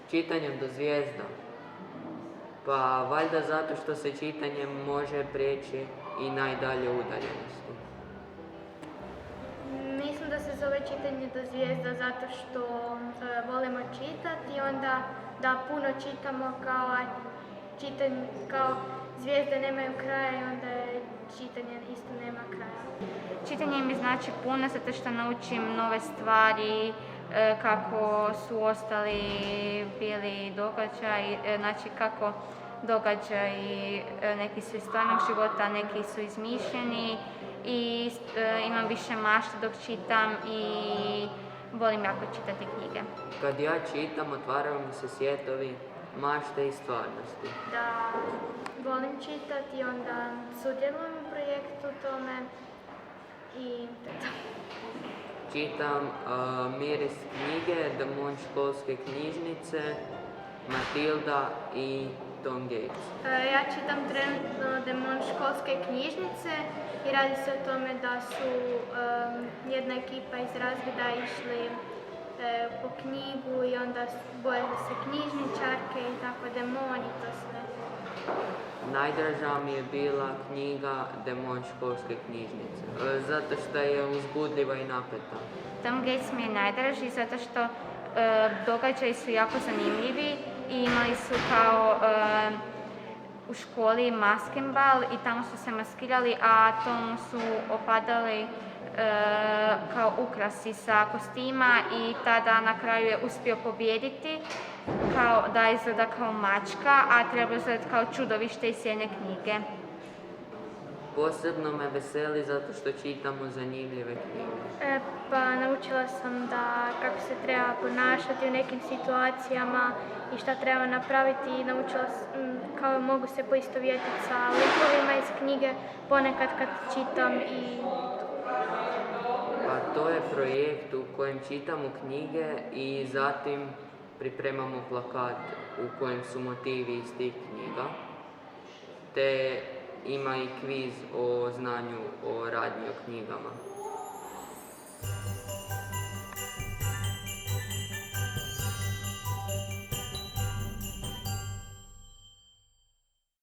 Čitanjem do zvijezda. Pa valjda zato što se čitanjem može prijeći i najdalje udaljenosti. Mislim da se zove čitanje do zvijezda zato što volimo čitati i onda da puno čitamo kao zvijezde nemaju kraja i onda čitanje isto nema kraja. Čitanje mi znači puno zato što naučim nove stvari, kako su ostali bili događaji, znači kako događaji neki su iz stvarnog života, neki su izmišljeni i imam više mašte dok čitam i volim jako čitati knjige. Kad ja čitam, otvaraju mi se svijetovi mašte i stvarnosti. Da volim čitati i onda sudjelujem u projektu tome i to. Čitam Miris knjige, Demon školske knjižnice, Matilda i Tom Gates. Ja čitam trenutno Demon školske knjižnice i radi se o tome da su jedna ekipa iz razreda išli po knjigu i onda boje se knjižničarke i tako demoni i to sve. Najdraža mi je bila knjiga Demon školske knjižnice, zato što je uzbudljiva i napeta. Tom Gates mi je najdraži zato što događaji su jako zanimljivi i imali su kao u školi maskenbal i tamo su se maskirali, a tomu su opadali kao ukrasi sa kostima i tada na kraju je uspio pobijediti kao da izgleda kao mačka, a treba izgledati kao čudovište iz jedne knjige. Posebno me veseli zato što čitamo zanimljive knjige. Pa naučila sam da kako se treba ponašati u nekim situacijama i šta treba napraviti i naučila sam kao mogu se poistovjetiti sa likovima iz knjige ponekad kad čitam i... Pa to je projekt u kojem čitamo knjige i zatim pripremamo plakat u kojem su motivi iz tih knjiga, te ima i kviz o znanju o radnji o knjigama.